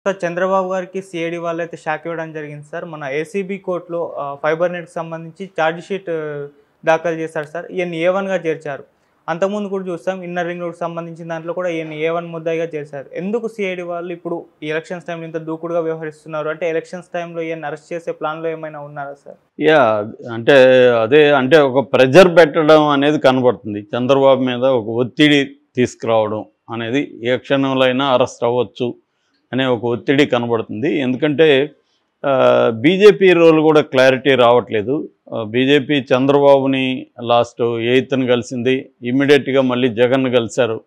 Sir Chandrababu గారికి CID వాళ్ళైతే shock ఇవ్వడం జరిగింది సార్. మన ఏసీబీ కోర్టులో ఫైబర్ నెట్‌కి సంబంధించి ఛార్జ్ షీట్ దాఖలు చేశారు సార్. ఈయన్ని ఏ1గా చేర్చారు. అంతకుముందు కూడా చూసాం ఇన్నర్ రింగ్ రోడ్‌కి సంబంధించిన దాంట్లో కూడా ఈయన్ని ఏ1 ముద్దాయిగా చేశారు. ఎందుకు సిఐడి వాళ్ళు ఇప్పుడు ఈ ఎలక్షన్స్ టైంలో ఇంత దూకుడుగా వ్యవహరిస్తున్నారు? అంటే ఎలక్షన్స్ టైంలో ఈయన్ని అరెస్ట్ చేసే ప్లాన్‌లో ఏమైనా ఉన్నారా సార్? అంటే అదే ఒక ప్రెజర్ పెట్టడం అనేది కనబడుతుంది. చంద్రబాబు మీద ఒక ఒత్తిడి తీసుకురావడం అనేది ఏ క్షణంలో అయినా అరెస్ట్ అవ్వచ్చు అనే ఒక ఒత్తిడి కనబడుతుంది. ఎందుకంటే బీజేపీ రోల్ కూడా క్లారిటీ రావట్లేదు. బీజేపీ చంద్రబాబుని లాస్ట్ 8th కలిసింది. ఇమ్మీడియట్గా మళ్ళీ జగన్ కలిశారు.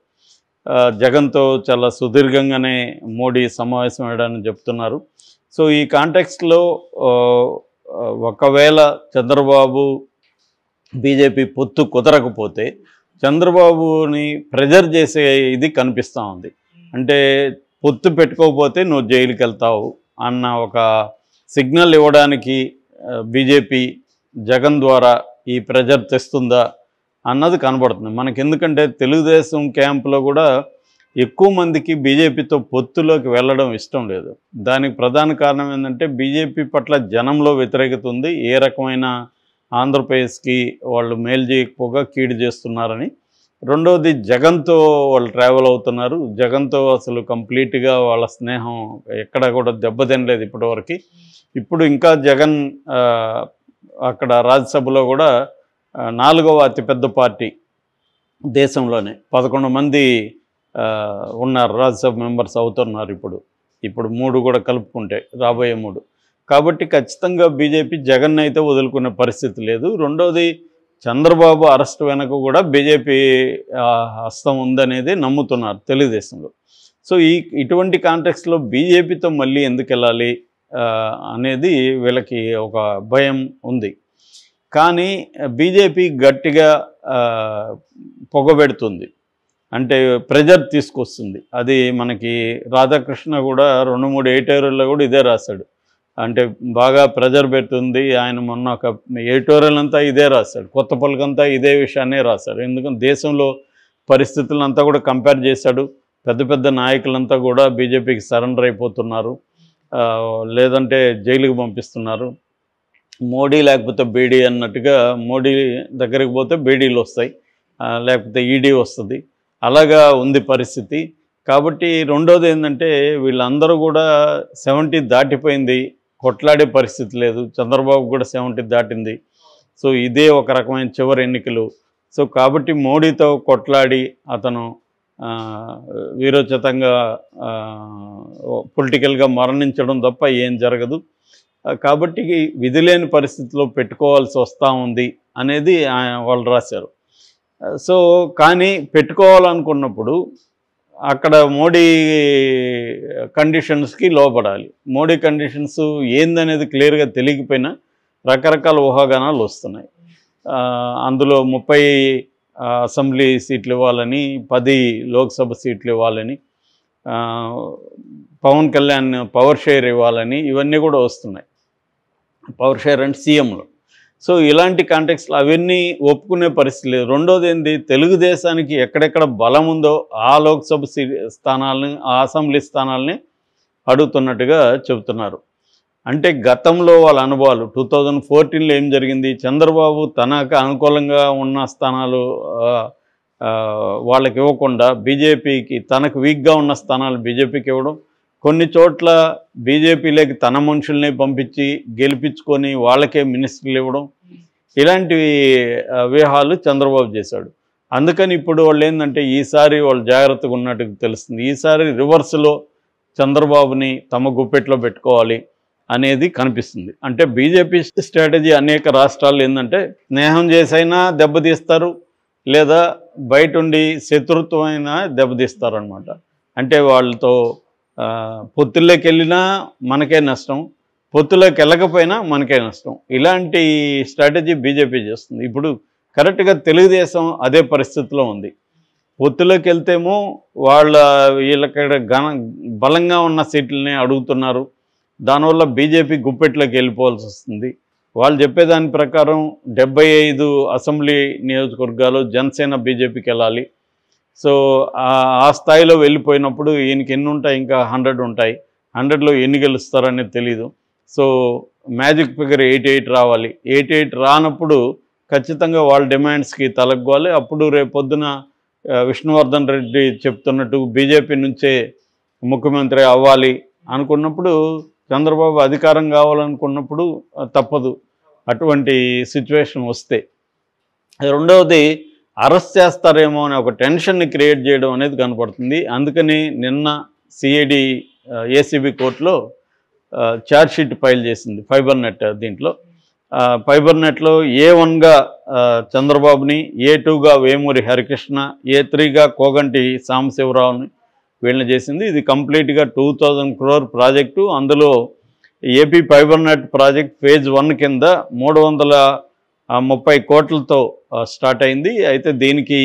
జగన్తో చాలా సుదీర్ఘంగానే మోడీ సమావేశం అయ్యాడని చెప్తున్నారు. సో ఈ కాంటెక్స్ట్లో ఒకవేళ చంద్రబాబు బీజేపీ పొత్తు కుదరకపోతే చంద్రబాబుని ప్రెజర్ చేసే ఇది కనిపిస్తూ ఉంది. అంటే పొత్తు పెట్టుకోకపోతే నువ్వు జైలుకి వెళ్తావు అన్న ఒక సిగ్నల్ ఇవ్వడానికి బీజేపీ జగన్ ద్వారా ఈ ప్రెజర్ తెస్తుందా అన్నది కనబడుతుంది మనకి. ఎందుకంటే తెలుగుదేశం క్యాంపులో కూడా ఎక్కువ మందికి బీజేపీతో పొత్తులోకి వెళ్ళడం ఇష్టం లేదు. దానికి ప్రధాన కారణం ఏంటంటే బీజేపీ పట్ల జనంలో వ్యతిరేకత ఉంది. ఏ రకమైన ఆంధ్రప్రదేశ్కి వాళ్ళు మేలు చేయకపోగా కీడు చేస్తున్నారని. రెండవది జగన్తో వాళ్ళు ట్రావెల్ అవుతున్నారు. జగన్తో అసలు కంప్లీట్గా వాళ్ళ స్నేహం ఎక్కడ కూడా దెబ్బతినలేదు ఇప్పటివరకు. ఇప్పుడు ఇంకా జగన్ అక్కడ రాజ్యసభలో కూడా 4వ అతిపెద్ద పార్టీ దేశంలోనే 11 మంది ఉన్నారు, రాజ్యసభ మెంబర్స్ అవుతున్నారు. ఇప్పుడు 3 కూడా కలుపుకుంటే రాబోయే 3. కాబట్టి ఖచ్చితంగా బీజేపీ జగన్ అయితే వదులుకునే పరిస్థితి లేదు. రెండవది చంద్రబాబు అరెస్ట్ వెనక కూడా బీజేపీ హస్తం ఉందనేది నమ్ముతున్నారు తెలుగుదేశంలో. సో ఇటువంటి కాంటెక్స్లో బీజేపీతో మళ్ళీ ఎందుకు వెళ్ళాలి అనేది వీళ్ళకి ఒక భయం ఉంది. కానీ బీజేపీ గట్టిగా పొగబెడుతుంది, అంటే ప్రెజర్ తీసుకొస్తుంది. అది మనకి రాధాకృష్ణ కూడా 2-3 ఎడిటోరియల్లో కూడా ఇదే రాశాడు. అంటే బాగా ప్రెజర్ పెడుతుంది. ఆయన మొన్న ఒక ఎడిటోరియల్ అంతా ఇదే రాశాడు. కొత్త పలుకంతా ఇదే విషయాన్నే రాశాడు. ఎందుకంటే దేశంలో పరిస్థితులంతా కూడా కంపేర్ చేశాడు. పెద్ద పెద్ద నాయకులంతా కూడా బీజేపీకి సరెండర్ అయిపోతున్నారు, లేదంటే జైలుకి పంపిస్తున్నారు. మోడీ లేకపోతే బీడీ అన్నట్టుగా మోడీ దగ్గరికి పోతే బీడీలు వస్తాయి, లేకపోతే ఈడీ వస్తుంది. అలాగా ఉంది పరిస్థితి. కాబట్టి రెండోది ఏంటంటే వీళ్ళందరూ కూడా 70 దాటిపోయింది, కొట్లాడే పరిస్థితి లేదు. చంద్రబాబు కూడా 70 దాటింది. సో ఇదే ఒక రకమైన చివరి ఎన్నికలు. సో కాబట్టి మోడీతో కొట్లాడి అతను వీరోచితంగా పొలిటికల్గా మరణించడం తప్ప ఏం జరగదు. కాబట్టి విధి లేని పరిస్థితిలో పెట్టుకోవాల్సి వస్తూ ఉంది అనేది వాళ్ళు రాశారు. సో కానీ పెట్టుకోవాలనుకున్నప్పుడు అక్కడ మోడీ కండిషన్స్కి లోపడాలి. మోడీ కండిషన్స్ ఏందనేది క్లియర్గా తెలియకపోయినా రకరకాల ఊహాగానాలు వస్తున్నాయి. అందులో 30 అసెంబ్లీ సీట్లు ఇవ్వాలని, 10 లోక్సభ సీట్లు ఇవ్వాలని, పవన్ కళ్యాణ్ పవర్ షేర్ ఇవ్వాలని, ఇవన్నీ కూడా వస్తున్నాయి. పవర్ షేర్ అంటే సీఎంలో. సో ఇలాంటి కాంటెక్స్లో అవన్నీ ఒప్పుకునే పరిస్థితి లేదు. రెండోది ఏంది, తెలుగుదేశానికి ఎక్కడెక్కడ బలం ఉందో ఆ లోక్సభ స్థానాలని, ఆ అసెంబ్లీ స్థానాలని అడుగుతున్నట్టుగా చెబుతున్నారు. అంటే గతంలో వాళ్ళ అనుభవాలు 2014లో ఏం జరిగింది, చంద్రబాబు తనకు అనుకూలంగా ఉన్న స్థానాలు వాళ్ళకి ఇవ్వకుండా బీజేపీకి, తనకు వీక్గా ఉన్న స్థానాలు బీజేపీకి ఇవ్వడం, కొన్ని చోట్ల బీజేపీలోకి తన మనుషుల్ని పంపించి గెలిపించుకొని వాళ్ళకే మినిస్టర్లు ఇవ్వడం, ఇలాంటి వ్యూహాలు చంద్రబాబు చేశాడు. అందుకని ఇప్పుడు వాళ్ళు ఏంటంటే ఈసారి వాళ్ళు జాగ్రత్తగా ఉన్నట్టుగా తెలుస్తుంది. ఈసారి రివర్స్లో చంద్రబాబుని తమ గుప్పెట్లో పెట్టుకోవాలి అనేది కనిపిస్తుంది. అంటే బీజేపీ స్ట్రాటజీ అనేక రాష్ట్రాలు ఏంటంటే స్నేహం చేసైనా దెబ్బతీస్తారు, లేదా బయట ఉండి శత్రుత్వమైనా దెబ్బతీస్తారు అనమాట. అంటే వాళ్ళతో పొత్తుల్లోకి వెళ్ళినా మనకే నష్టం, పొత్తులోకి వెళ్ళకపోయినా మనకే నష్టం. ఇలాంటి స్ట్రాటజీ బీజేపీ చేస్తుంది. ఇప్పుడు కరెక్ట్గా తెలుగుదేశం అదే పరిస్థితిలో ఉంది. పొత్తులోకి వెళ్తేమో వీళ్ళకి బలంగా ఉన్న సీట్లని అడుగుతున్నారు. దానివల్ల బీజేపీ గుప్పెట్లోకి వెళ్ళిపోవాల్సి వస్తుంది. వాళ్ళు చెప్పేదాని ప్రకారం 75 అసెంబ్లీ నియోజకవర్గాలు జనసేన బీజేపీకి వెళ్ళాలి. సో ఆ స్థాయిలో వెళ్ళిపోయినప్పుడు ఈయనకి ఎన్ని ఉంటాయి, ఇంకా 100 ఉంటాయి. 100లో ఎన్ని గెలుస్తారనేది తెలీదు. సో మ్యాజిక్ ఫిగర్ 88 రావాలి. 88 రానప్పుడు ఖచ్చితంగా వాళ్ళ డిమాండ్స్కి తలగ్గాలి. అప్పుడు రేపొద్దున విష్ణువర్ధన్ రెడ్డి చెప్తున్నట్టు బీజేపీ నుంచే ముఖ్యమంత్రి అవ్వాలి అనుకున్నప్పుడు, చంద్రబాబు అధికారం కావాలనుకున్నప్పుడు తప్పదు అటువంటి సిచ్యువేషన్ వస్తే. రెండవది, అరెస్ట్ చేస్తారేమో అనే ఒక టెన్షన్ని క్రియేట్ చేయడం అనేది కనపడుతుంది. అందుకని నిన్న సిఐడి ఏసీబీ కోర్టులో ఛార్జ్షీట్ ఫైల్ చేసింది ఫైబర్ నెట్. దీంట్లో ఫైబర్ నెట్లో A1గా చంద్రబాబుని, A2గా వేమూరి హరికృష్ణ, A3గా కోగంటి సాంబశివరావుని వీళ్ళని చేసింది. ఇది కంప్లీట్గా 2000 crore ప్రాజెక్టు. అందులో AP fibre net project phase 1 కింద 330 కోట్లతో స్టార్ట్ అయింది. అయితే దీనికి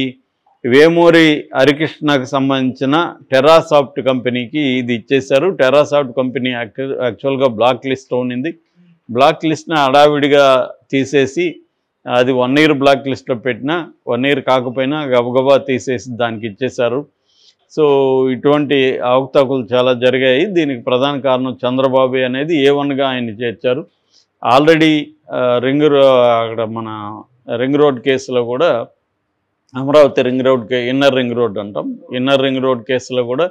వేమూరి హరికృష్ణకు సంబంధించిన టెరాసాఫ్ట్ కంపెనీకి ఇది ఇచ్చేశారు. టెరాసాఫ్ట్ కంపెనీ యాక్చువల్గా బ్లాక్ లిస్ట్ ఉన్నింది. బ్లాక్ లిస్ట్ని హడావిడిగా తీసేసి, అది 1 year బ్లాక్ లిస్ట్లో పెట్టినా 1 year కాకపోయినా గబగబా తీసేసి దానికి ఇచ్చేశారు. సో ఇటువంటి అవకతవకలు చాలా జరిగాయి. దీనికి ప్రధాన కారణం చంద్రబాబు అనేది A1గా ఆయన చేర్చారు. ఆల్రెడీ అక్కడ మన రింగ్ రోడ్ కేసులో కూడా, Amaravati ring road inner ring road అంటాం, ఇన్నర్ రింగ్ రోడ్ కేసులో కూడా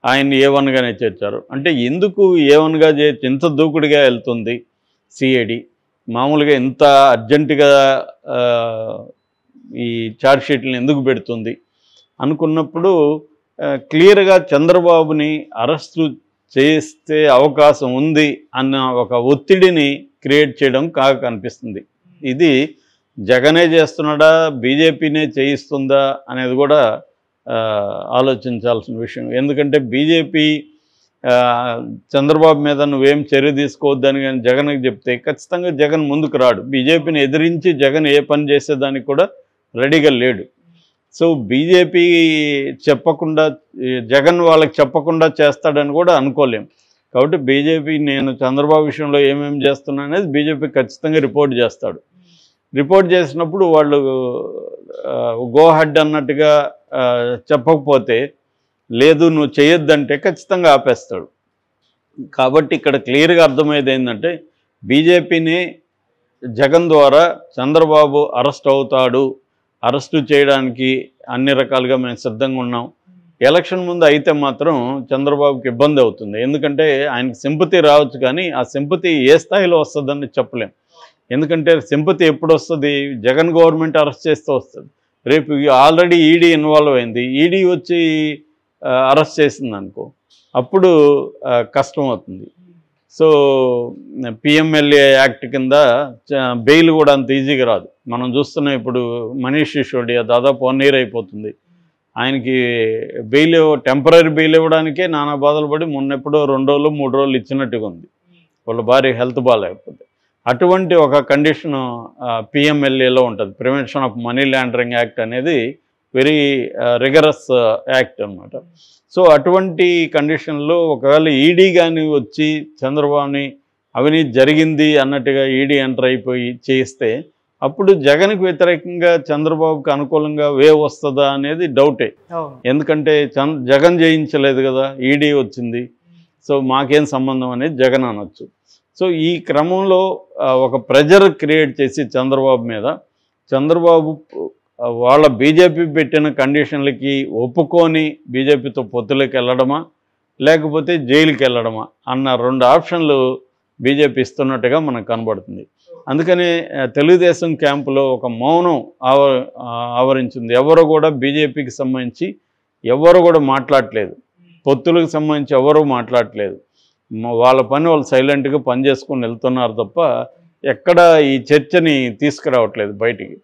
ఆయన్ని A1గానే చేర్చారు. అంటే ఎందుకు A1గా చేర్చి ఇంత దూకుడుగా వెళ్తుంది సిఐడి? మామూలుగా ఇంత అర్జెంటుగా ఈ ఛార్జ్షీట్లను ఎందుకు పెడుతుంది అనుకున్నప్పుడు, క్లియర్గా చంద్రబాబుని అరెస్టు చేస్తే అవకాశం ఉంది అన్న ఒక ఒత్తిడిని క్రియేట్ చేయడం కనిపిస్తుంది. ఇది జగనే చేస్తున్నాడా, బీజేపీనే చేయిస్తుందా అనేది కూడా ఆలోచించాల్సిన విషయం. ఎందుకంటే బీజేపీ చంద్రబాబు మీద నువ్వేం చర్య తీసుకోవద్దని కానీ జగన్కి చెప్తే ఖచ్చితంగా జగన్ ముందుకు రాడు. బీజేపీని ఎదిరించి జగన్ ఏ పని చేసేదానికి కూడా రెడీగా లేడు. సో బీజేపీ చెప్పకుండా, జగన్ వాళ్ళకి చెప్పకుండా చేస్తాడని కూడా అనుకోలేం. కాబట్టి బీజేపీ నేను చంద్రబాబు విషయంలో ఏమేమి చేస్తున్నా అనేది బీజేపీ ఖచ్చితంగా రిపోర్ట్ చేస్తాడు. రిపోర్ట్ చేసినప్పుడు వాళ్ళు గో హెడ్ అన్నట్టుగా చెప్పకపోతే, లేదు నువ్వు చేయొద్దంటే ఖచ్చితంగా ఆపేస్తాడు. కాబట్టి ఇక్కడ క్లియర్గా అర్థమయ్యేది ఏంటంటే, బీజేపీని జగన్ ద్వారా చంద్రబాబు అరెస్ట్ అవుతాడు, అరెస్టు చేయడానికి అన్ని రకాలుగా మేము సిద్ధంగా ఉన్నాం. ఎలక్షన్ ముందు అయితే మాత్రం చంద్రబాబుకి ఇబ్బంది అవుతుంది. ఎందుకంటే ఆయనకి సింపతి రావచ్చు, కానీ ఆ సింపతి ఏ స్థాయిలో వస్తుందని చెప్పలేం. ఎందుకంటే సింపతి ఎప్పుడు వస్తుంది? జగన్ గవర్నమెంట్ అరెస్ట్ చేస్తూ వస్తుంది. రేపు ఆల్రెడీ ఈడీ ఇన్వాల్వ్ అయింది, ఈడీ వచ్చి అరెస్ట్ చేసింది అనుకో, అప్పుడు కష్టం అవుతుంది. సో పిఎంఎల్ఏ యాక్ట్ కింద బెయిల్ కూడా అంత ఈజీగా రాదు. మనం చూస్తున్నాం ఇప్పుడు మనీష్ సిసోడియా దాదాపు 1 year అయిపోతుంది. ఆయనకి బెయిల్, టెంపరీ బెయిల్ ఇవ్వడానికే నానా బాధలు పడి మొన్నెప్పుడో 2 రోజులు 3 రోజులు ఇచ్చినట్టుగా ఉంది, వాళ్ళ భార్య హెల్త్ బాగాలేకపోతే. అటువంటి ఒక కండిషన్ పిఎంఎల్ఏలో ఉంటుంది. Prevention of money laundering act అనేది వెరీ రిగరస్ యాక్ట్ అనమాట. సో అటువంటి కండిషన్లో ఒకవేళ ఈడీ కానీ వచ్చి చంద్రబాబుని అవినీతి జరిగింది అన్నట్టుగా ఈడీ ఎంటర్ అయిపోయి చేస్తే, అప్పుడు జగన్కి వ్యతిరేకంగా చంద్రబాబుకి అనుకూలంగా వస్తుందా అనేది డౌటే. ఎందుకంటే జగన్ జయించలేదు కదా, ఈడీ వచ్చింది, సో మాకేం సంబంధం అనేది జగన్ అనొచ్చు. సో ఈ క్రమంలో ఒక ప్రెజర్ క్రియేట్ చేసి చంద్రబాబు మీద, చంద్రబాబు వాళ్ళ బీజేపీ పెట్టిన కండిషన్లకి ఒప్పుకొని బీజేపీతో పొత్తులోకి వెళ్ళడమా, లేకపోతే జైలుకి వెళ్ళడమా అన్న 2 ఆప్షన్లు బీజేపీ ఇస్తున్నట్టుగా మనకు కనబడుతుంది. అందుకని తెలుగుదేశం క్యాంపులో ఒక మౌనం ఆవరించింది. ఎవరు కూడా బీజేపీకి సంబంధించి ఎవరు కూడా మాట్లాడట్లేదు, పొత్తులకు సంబంధించి ఎవరు మాట్లాడట్లేదు. వాళ్ళ పని వాళ్ళు సైలెంట్గా పనిచేసుకొని వెళ్తున్నారు తప్ప ఎక్కడ ఈ చర్చని తీసుకురావట్లేదు బయటికి.